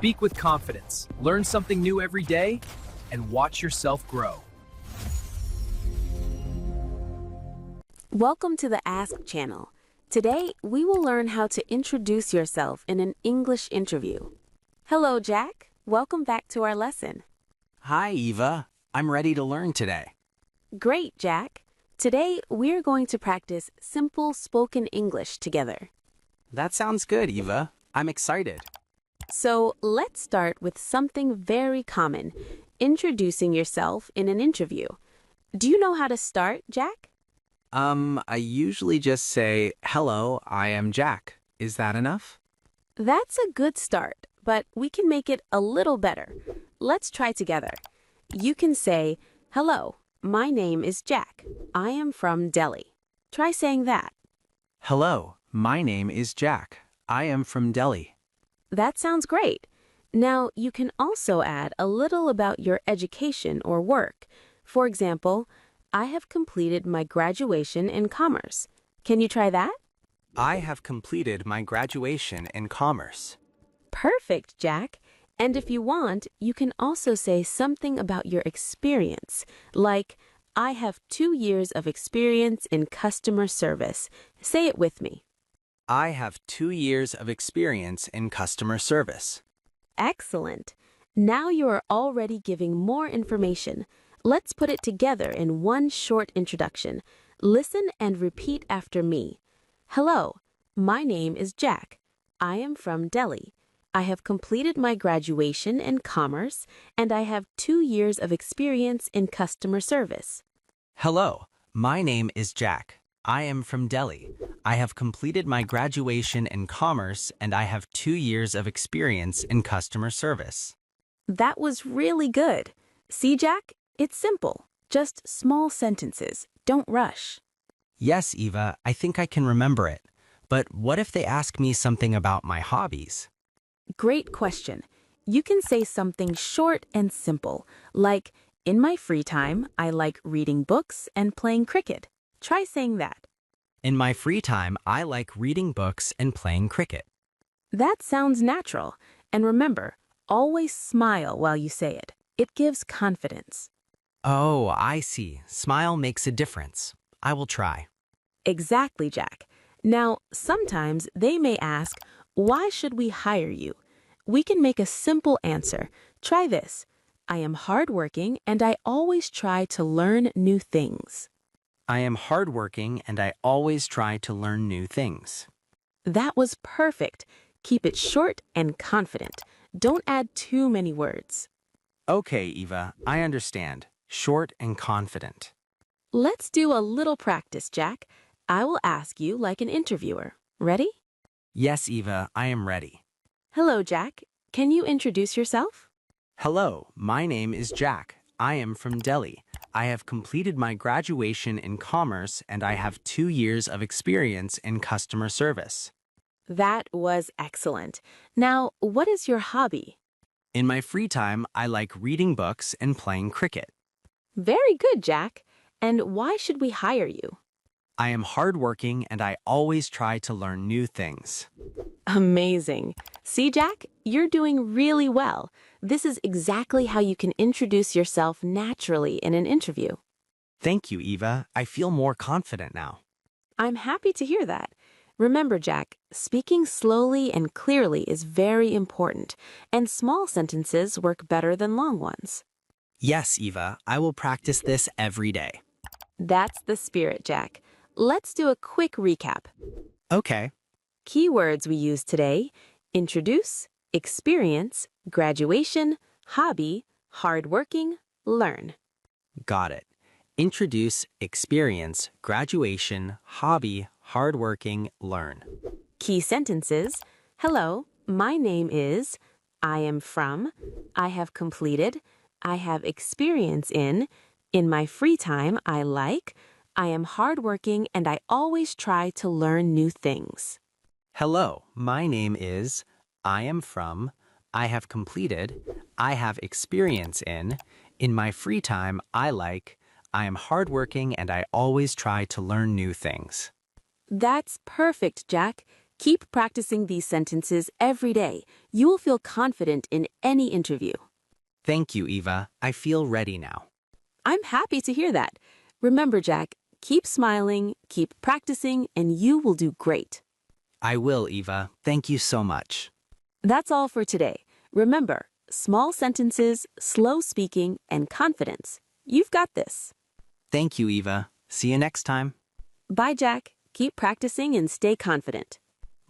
Speak with confidence, learn something new every day, and watch yourself grow. Welcome to the Ask channel. Today, we will learn how to introduce yourself in an English interview. Hello, Jack. Welcome back to our lesson. Hi, Eva. I'm ready to learn today. Great, Jack. Today, we're going to practice simple spoken English together. That sounds good, Eva. I'm excited. So, let's start with something very common, introducing yourself in an interview. Do you know how to start, Jack? I usually just say, "Hello, I am Jack." Is that enough? That's a good start, but we can make it a little better. Let's try together. You can say, "Hello, my name is Jack. I am from Delhi." Try saying that. Hello, my name is Jack. I am from Delhi. That sounds great. Now, you can also add a little about your education or work. For example, I have completed my graduation in commerce. Can you try that? I have completed my graduation in commerce. Perfect, Jack. And if you want, you can also say something about your experience, like, I have 2 years of experience in customer service. Say it with me. I have 2 years of experience in customer service. Excellent. Now you are already giving more information. Let's put it together in one short introduction. Listen and repeat after me. Hello, my name is Jack. I am from Delhi. I have completed my graduation in commerce, and I have 2 years of experience in customer service. Hello, my name is Jack. I am from Delhi. I have completed my graduation in commerce, and I have 2 years of experience in customer service. That was really good. See, Jack? It's simple. Just small sentences. Don't rush. Yes, Eva, I think I can remember it. But what if they ask me something about my hobbies? Great question. You can say something short and simple, like, in my free time, I like reading books and playing cricket. Try saying that. In my free time, I like reading books and playing cricket. That sounds natural. And remember, always smile while you say it. It gives confidence. Oh, I see. Smile makes a difference. I will try. Exactly, Jack. Now, sometimes they may ask, why should we hire you? We can make a simple answer. Try this. I am hardworking and I always try to learn new things. I am hardworking and I always try to learn new things. That was perfect. Keep it short and confident. Don't add too many words. Okay, Eva, I understand. Short and confident. Let's do a little practice, Jack. I will ask you like an interviewer. Ready? Yes, Eva, I am ready. Hello, Jack. Can you introduce yourself? Hello, my name is Jack. I am from Delhi. I have completed my graduation in commerce and I have 2 years of experience in customer service. That was excellent. Now, what is your hobby? In my free time, I like reading books and playing cricket. Very good, Jack. And why should we hire you? I am hardworking and I always try to learn new things. Amazing. See, Jack, you're doing really well. This is exactly how you can introduce yourself naturally in an interview. Thank you, Eva. I feel more confident now. I'm happy to hear that. Remember, Jack, speaking slowly and clearly is very important, and small sentences work better than long ones. Yes, Eva, I will practice this every day. That's the spirit, Jack. Let's do a quick recap. Okay. Keywords we used today: introduce, experience, graduation, hobby, hardworking, learn. Got it. Introduce, experience, graduation, hobby, hardworking, learn. Key sentences: hello, my name is, I am from, I have completed, I have experience in my free time I like, I am hardworking and I always try to learn new things. Hello, my name is, I am from, I have completed, I have experience in my free time I like, I am hardworking and I always try to learn new things. That's perfect, Jack. Keep practicing these sentences every day. You will feel confident in any interview. Thank you, Eva. I feel ready now. I'm happy to hear that. Remember, Jack, keep smiling, keep practicing, and you will do great. I will, Eva. Thank you so much. That's all for today. Remember, small sentences, slow speaking, and confidence. You've got this. Thank you, Eva. See you next time. Bye, Jack. Keep practicing and stay confident.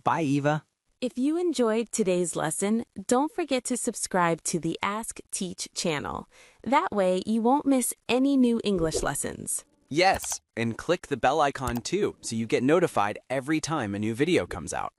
Bye, Eva. If you enjoyed today's lesson, don't forget to subscribe to the Ask Teach channel. That way, you won't miss any new English lessons. Yes, and click the bell icon too, so you get notified every time a new video comes out.